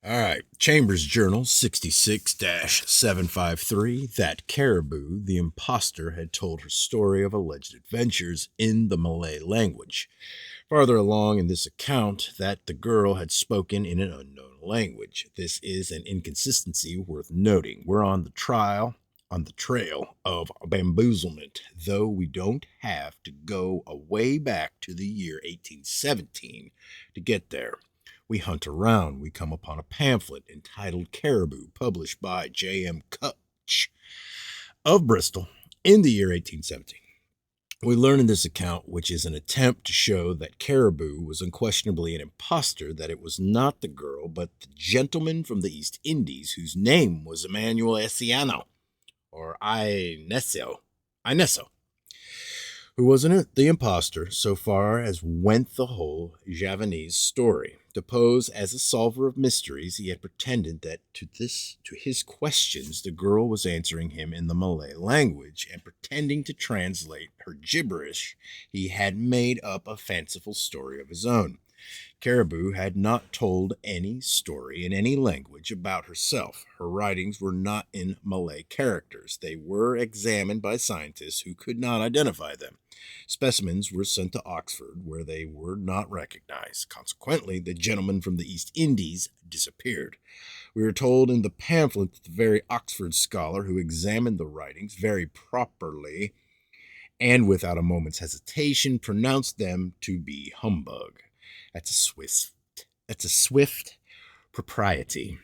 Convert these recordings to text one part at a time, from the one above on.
All right. Chambers Journal 66 753 that Caribou, the imposter, had told her story of alleged adventures in the Malay language. Farther along in this account, that the girl had spoken in an unknown language. This is an inconsistency worth noting. We're on the trail of bamboozlement, though we don't have to go way back to the year 1817 to get there. We hunt around. We come upon a pamphlet entitled Caribou, published by J.M. Kutch of Bristol in the year 1817. We learn in this account, which is an attempt to show that Caribou was unquestionably an impostor, that it was not the girl, but the gentleman from the East Indies, whose name was Emmanuel Essiano, or Ineso, who wasn't the impostor so far as went the whole Javanese story. To pose as a solver of mysteries, he had pretended that to his questions the girl was answering him in the Malay language, and pretending to translate her gibberish, he had made up a fanciful story of his own. Caribou had not told any story in any language about herself. Her writings were not in Malay characters. They were examined by scientists who could not identify them. Specimens were sent to Oxford, where they were not recognized. Consequently, the gentleman from the East Indies disappeared. We are told in the pamphlet that the very Oxford scholar who examined the writings very properly and without a moment's hesitation pronounced them to be humbug. That's a swift propriety.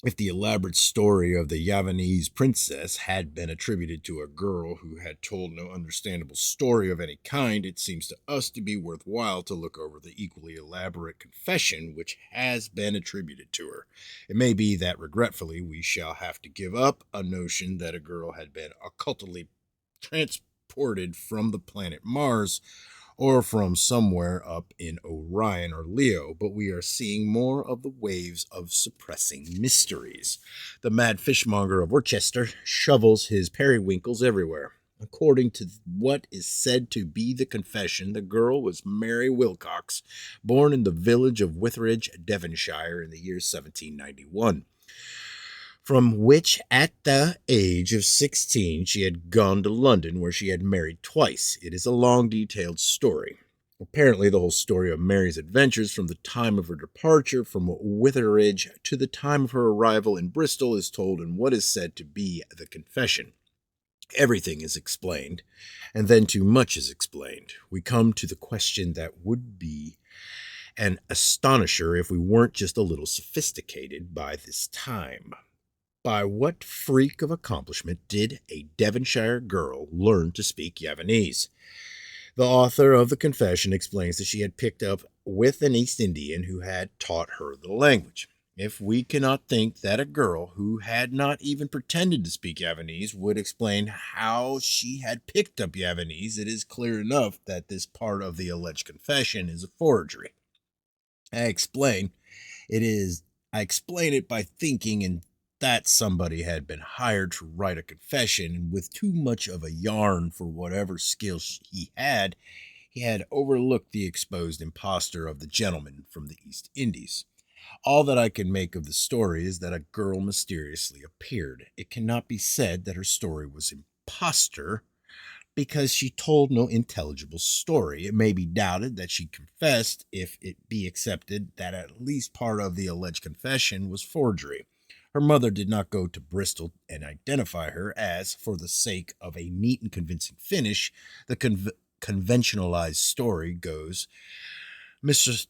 If the elaborate story of the Javanese princess had been attributed to a girl who had told no understandable story of any kind, it seems to us to be worthwhile to look over the equally elaborate confession which has been attributed to her. It may be that regretfully we shall have to give up a notion that a girl had been occultly transported from the planet Mars or from somewhere up in Orion or Leo, but we are seeing more of the waves of suppressing mysteries. The mad fishmonger of Worcester shovels his periwinkles everywhere. According to what is said to be the confession, the girl was Mary Wilcox, born in the village of Witheridge, Devonshire, in the year 1791, from which at the age of 16 she had gone to London, where she had married twice. It is a long, detailed story. Apparently, the whole story of Mary's adventures from the time of her departure from Witheridge to the time of her arrival in Bristol is told in what is said to be the confession. Everything is explained, and then too much is explained. We come to the question that would be an astonisher if we weren't just a little sophisticated by this time. By what freak of accomplishment did a Devonshire girl learn to speak Javanese? The author of the confession explains that she had picked up with an East Indian who had taught her the language. If we cannot think that a girl who had not even pretended to speak Javanese would explain how she had picked up Javanese, it is clear enough that this part of the alleged confession is a forgery. I explain it is I explain it by thinking in that somebody had been hired to write a confession, and with too much of a yarn for whatever skills he had overlooked the exposed impostor of the gentleman from the East Indies. All that I can make of the story is that a girl mysteriously appeared. It cannot be said that her story was impostor, because she told no intelligible story. It may be doubted that she confessed, if it be accepted that at least part of the alleged confession was forgery. Her mother did not go to Bristol and identify her, as, for the sake of a neat and convincing finish, the conventionalized story goes. Mrs.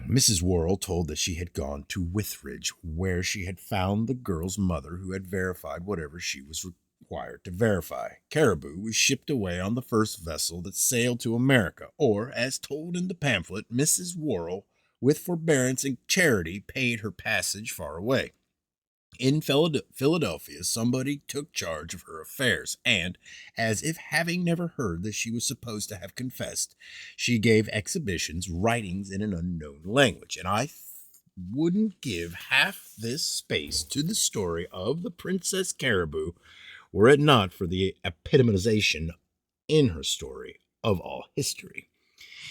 Mrs. Worrell told that she had gone to Witheridge, where she had found the girl's mother, who had verified whatever she was required to verify. Caribou was shipped away on the first vessel that sailed to America, or, as told in the pamphlet, Mrs. Worrell, with forbearance and charity, paid her passage far away. In Philadelphia, somebody took charge of her affairs, and, as if having never heard that she was supposed to have confessed, she gave exhibitions, writings in an unknown language. And I wouldn't give half this space to the story of the Princess Caribou were it not for the epitomization in her story of all history.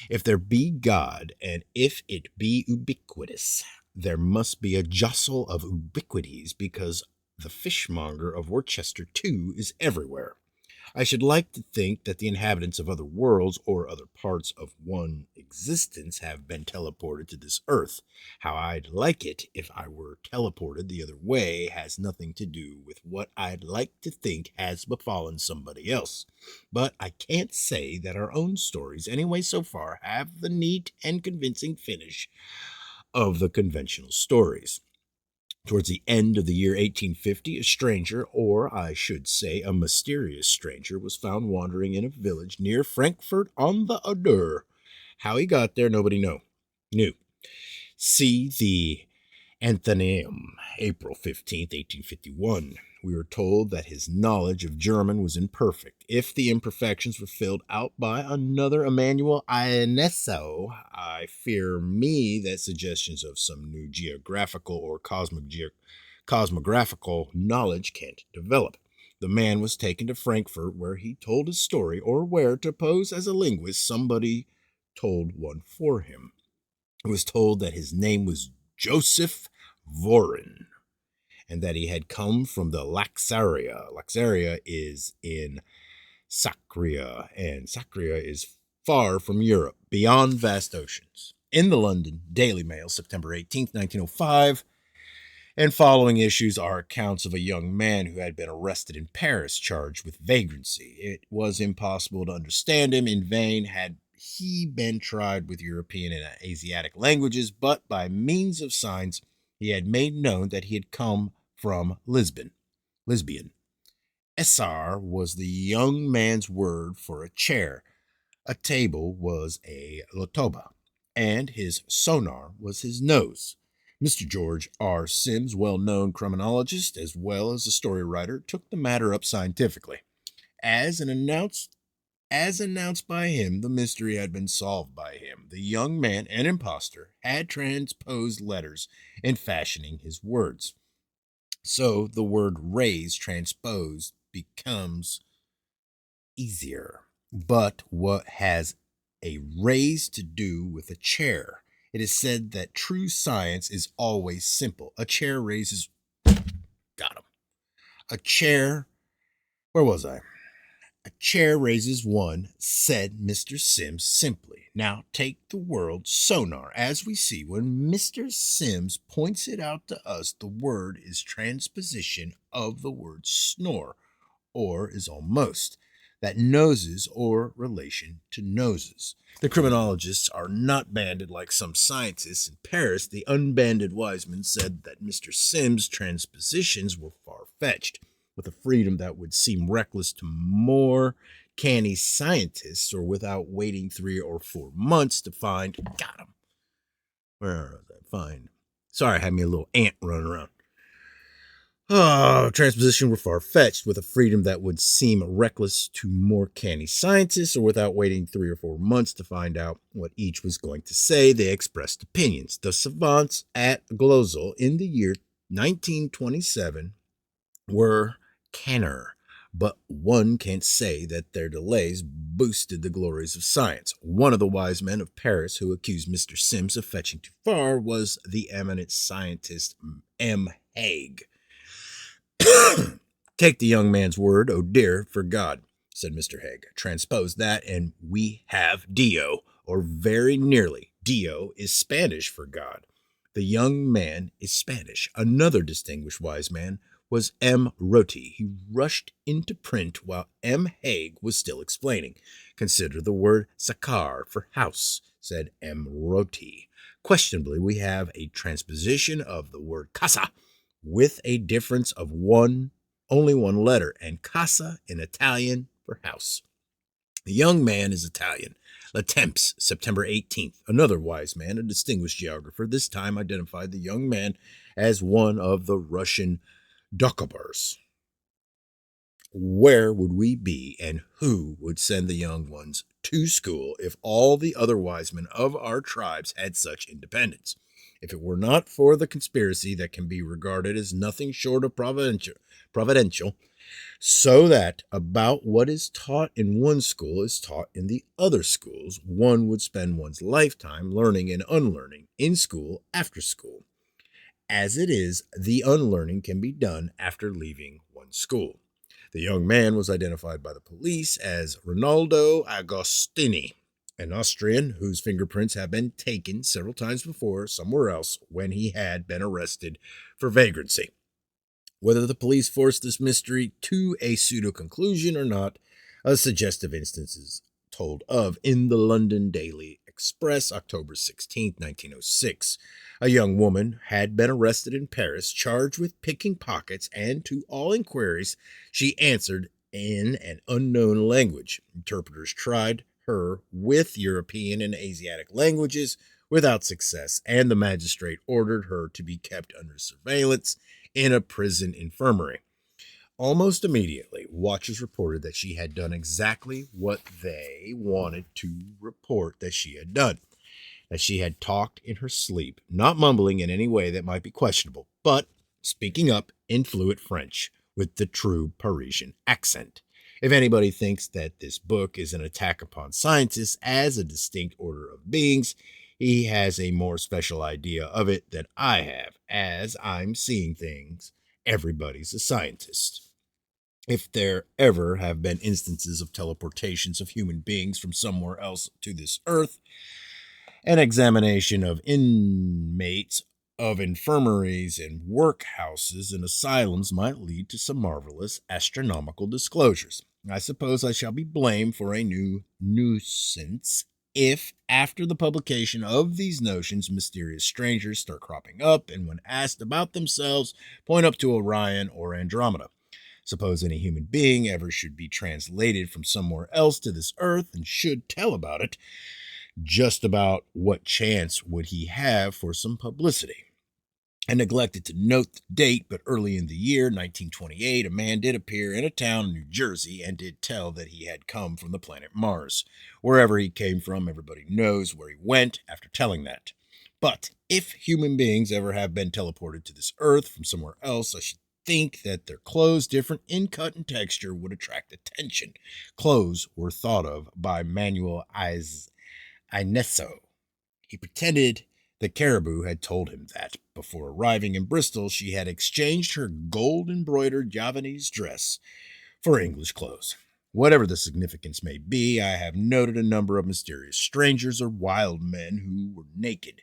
If there be God, and if it be ubiquitous, there must be a jostle of ubiquities because the fishmonger of Worcester, too, is everywhere. I should like to think that the inhabitants of other worlds or other parts of one existence have been teleported to this earth. How I'd like it if I were teleported the other way has nothing to do with what I'd like to think has befallen somebody else. But I can't say that our own stories, anyway so far, have the neat and convincing finish of the conventional stories. Towards the end of the year 1850, a stranger, or I should say a mysterious stranger, was found wandering in a village near Frankfurt on the Oder. How he got there, nobody knew. See the Athenaeum, April 15th, 1851. We were told that his knowledge of German was imperfect. If the imperfections were filled out by another Emmanuel Ionesso, I fear me that suggestions of some new geographical or cosmographical knowledge can't develop. The man was taken to Frankfurt, where he told his story, or where, to pose as a linguist, somebody told one for him. It was told that his name was Joseph Voren, and that he had come from the Laxaria. Laxaria is in Sacria, and Sacria is far from Europe, beyond vast oceans. In the London Daily Mail, September 18th, 1905, and following issues are accounts of a young man who had been arrested in Paris, charged with vagrancy. It was impossible to understand him. In vain had he been tried with European and Asiatic languages, but by means of signs he had made known that he had come from Lisbon. Essar was the young man's word for a chair. A table was a lotoba, and his sonar was his nose. Mr. George R. Sims, well-known criminologist as well as a story writer, took the matter up scientifically. As announced by him, the mystery had been solved by him. The young man, an impostor, had transposed letters in fashioning his words. So the word raise transposed becomes easier. But what has a raise to do with a chair? It is said that true science is always simple. A chair raises. Got him. A chair. Where was I? A chair raises one, said Mr. Sims simply. Now take the word sonar. As we see, when Mr. Sims points it out to us, the word is transposition of the word snore, or is almost. That noses or relation to noses. The criminologists are not banded like some scientists. In Paris, the unbanded Wiseman said that Mr. Sims' transpositions were far-fetched, with a freedom that would seem reckless to more canny scientists, or without waiting 3 or 4 months to find. Got him. Where was I? Find. Sorry, I had me a little ant running around. Transposition were far-fetched, with a freedom that would seem reckless to more canny scientists, or without waiting 3 or 4 months to find out what each was going to say, they expressed opinions. The savants at Glosel in the year 1927 were canner, but one can't say that their delays boosted the glories of science. One of the wise men of Paris who accused Mr. Sims of fetching too far was the eminent scientist M. Haig. Take the young man's word, oh dear, for God, said Mr. Haig. Transpose that, and we have Dio, or very nearly. Dio is Spanish for God. The young man is Spanish. Another distinguished wise man was M. Roti. He rushed into print while M. Haig was still explaining. Consider the word sakar for house, said M. Roti. Questionably, we have a transposition of the word casa, with a difference of only one letter, and casa in Italian for house. The young man is Italian. Latemps, September 18th. Another wise man, a distinguished geographer, this time identified the young man as one of the Russian Dokobars. Where would we be, and who would send the young ones to school if all the other wise men of our tribes had such independence? If it were not for the conspiracy that can be regarded as nothing short of providential, so that about what is taught in one school is taught in the other schools, one would spend one's lifetime learning and unlearning in school after school. As it is, the unlearning can be done after leaving one school. The young man was identified by the police as Ronaldo Agostini, an Austrian whose fingerprints have been taken several times before somewhere else when he had been arrested for vagrancy. Whether the police forced this mystery to a pseudo conclusion or not, a suggestive instance is told of in the London Daily Express, October 16, 1906. A young woman had been arrested in Paris, charged with picking pockets, and to all inquiries, she answered in an unknown language. Interpreters tried her with European and Asiatic languages without success, and the magistrate ordered her to be kept under surveillance in a prison infirmary. Almost immediately, watchers reported that she had done exactly what they wanted to report that she had done. That she had talked in her sleep, not mumbling in any way that might be questionable, but speaking up in fluent French with the true Parisian accent. If anybody thinks that this book is an attack upon scientists as a distinct order of beings, he has a more special idea of it than I have. As I'm seeing things, everybody's a scientist. If there ever have been instances of teleportations of human beings from somewhere else to this earth, an examination of inmates of infirmaries and workhouses and asylums might lead to some marvelous astronomical disclosures. I suppose I shall be blamed for a new nuisance if, after the publication of these notions, mysterious strangers start cropping up and, when asked about themselves, point up to Orion or Andromeda. Suppose any human being ever should be translated from somewhere else to this earth and should tell about it. Just about what chance would he have for some publicity? I neglected to note the date, but early in the year 1928, a man did appear in a town in New Jersey and did tell that he had come from the planet Mars. Wherever he came from, everybody knows where he went after telling that. But if human beings ever have been teleported to this earth from somewhere else, I should think that their clothes, different in cut and texture, would attract attention. Clothes were thought of by Manuel Inesso. He pretended that Caribou had told him that, before arriving in Bristol, she had exchanged her gold-embroidered Javanese dress for English clothes. Whatever the significance may be, I have noted a number of mysterious strangers or wild men who were naked.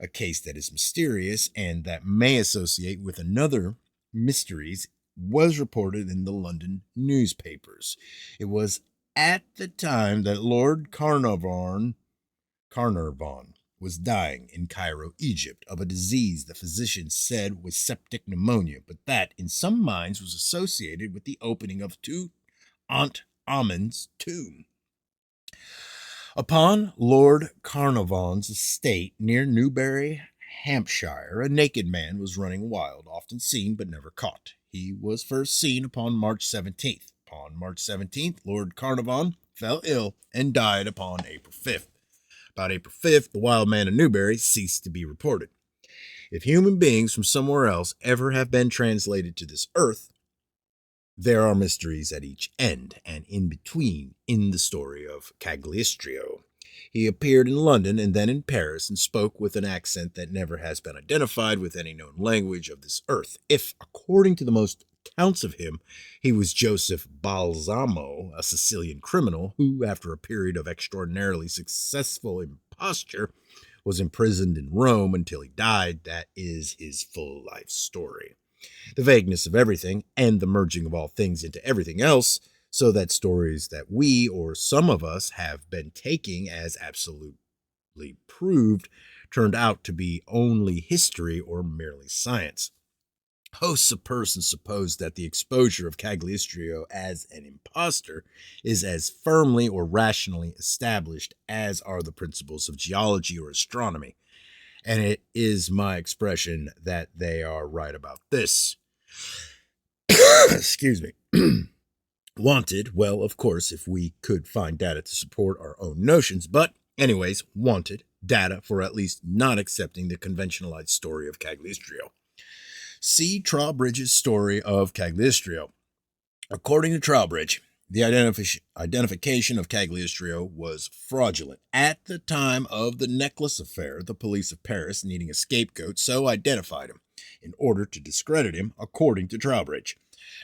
A case that is mysterious and that may associate with another mysteries was reported in the London newspapers. It was at the time that Lord Carnarvon was dying in Cairo, Egypt, of a disease the physicians said was septic pneumonia, but that in some minds was associated with the opening of Tutankhamun's tomb. Upon Lord Carnarvon's estate near Newbury, Hampshire, a naked man was running wild, often seen but never caught. He was first seen upon March 17th. Upon March 17th, Lord Carnarvon fell ill and died upon April 5th. About April 5th, the wild man in Newbury ceased to be reported. If human beings from somewhere else ever have been translated to this earth, there are mysteries at each end and in between in the story of Cagliostro. He appeared in London and then in Paris and spoke with an accent that never has been identified with any known language of this earth. If, according to the most accounts of him, he was Joseph Balsamo, a Sicilian criminal who, after a period of extraordinarily successful imposture, was imprisoned in Rome until he died, that is his full life story. The vagueness of everything and the merging of all things into everything else, so that stories that we, or some of us, have been taking as absolutely proved, turned out to be only history or merely science. Hosts of persons suppose that the exposure of Cagliostro as an impostor is as firmly or rationally established as are the principles of geology or astronomy, and it is my expression that they are right about this. Excuse me. Wanted, well, of course, if we could find data to support our own notions, but anyways, wanted data for at least not accepting the conventionalized story of Cagliostro. See Trowbridge's story of Cagliostro. According to Trowbridge, the identification of Cagliostro was fraudulent. At the time of the necklace affair, the police of Paris, needing a scapegoat, so identified him. in order to discredit him, according to Trowbridge.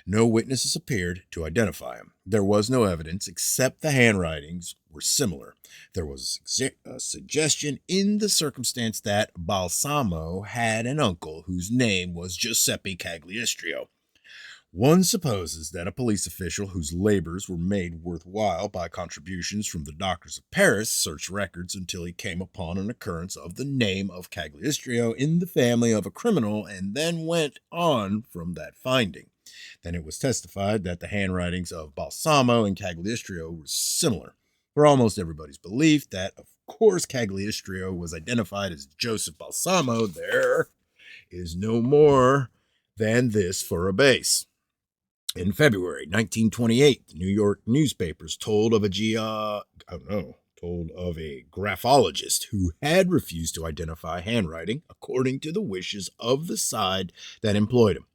No witnesses appeared to identify him. There was no evidence except the handwritings were similar. There was a suggestion in the circumstance that Balsamo had an uncle whose name was Giuseppe Cagliostro. One supposes that a police official whose labors were made worthwhile by contributions from the doctors of Paris searched records until he came upon an occurrence of the name of Cagliostro in the family of a criminal and then went on from that finding. Then it was testified that the handwritings of Balsamo and Cagliostro were similar. For almost everybody's belief that, of course, Cagliostro was identified as Joseph Balsamo, there is no more than this for a base. In February 1928, the New York newspapers told of a graphologist who had refused to identify handwriting according to the wishes of the side that employed him.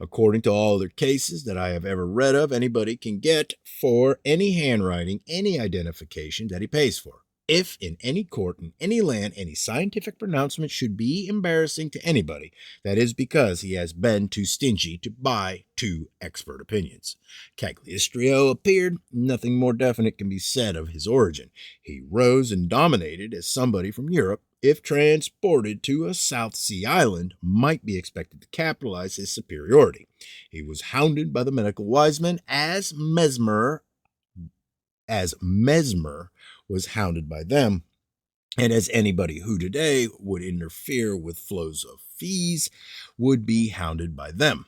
According to all other cases that I have ever read of, anybody can get for any handwriting any identification that he pays for. If in any court in any land any scientific pronouncement should be embarrassing to anybody, that is because he has been too stingy to buy two expert opinions. Cagliostro appeared. Nothing more definite can be said of his origin. He rose and dominated as somebody from Europe, if transported to a South Sea island, might be expected to capitalize his superiority. He was hounded by the medical wise men as Mesmer was hounded by them, and as anybody who today would interfere with flows of fees would be hounded by them.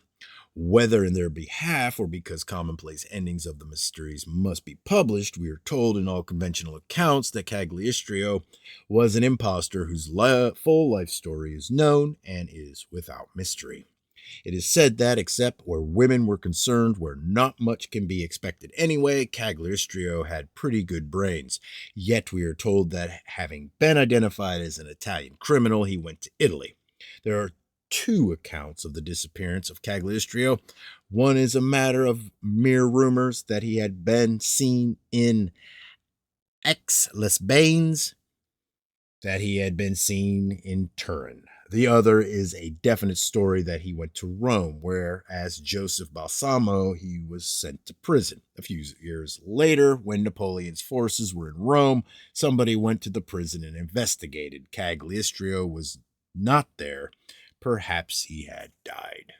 Whether in their behalf or because commonplace endings of the mysteries must be published, we are told in all conventional accounts that Cagliostro was an impostor whose full life story is known and is without mystery. It is said that, except where women were concerned, where not much can be expected anyway, Cagliostro had pretty good brains. Yet we are told that, having been identified as an Italian criminal, he went to Italy. There are two accounts of the disappearance of Cagliostro. One is a matter of mere rumors that he had been seen in Aix-les-Bains, that he had been seen in Turin. The other is a definite story that he went to Rome, where, as Joseph Balsamo, he was sent to prison. A few years later, when Napoleon's forces were in Rome, somebody went to the prison and investigated. Cagliostro was not there. Perhaps he had died.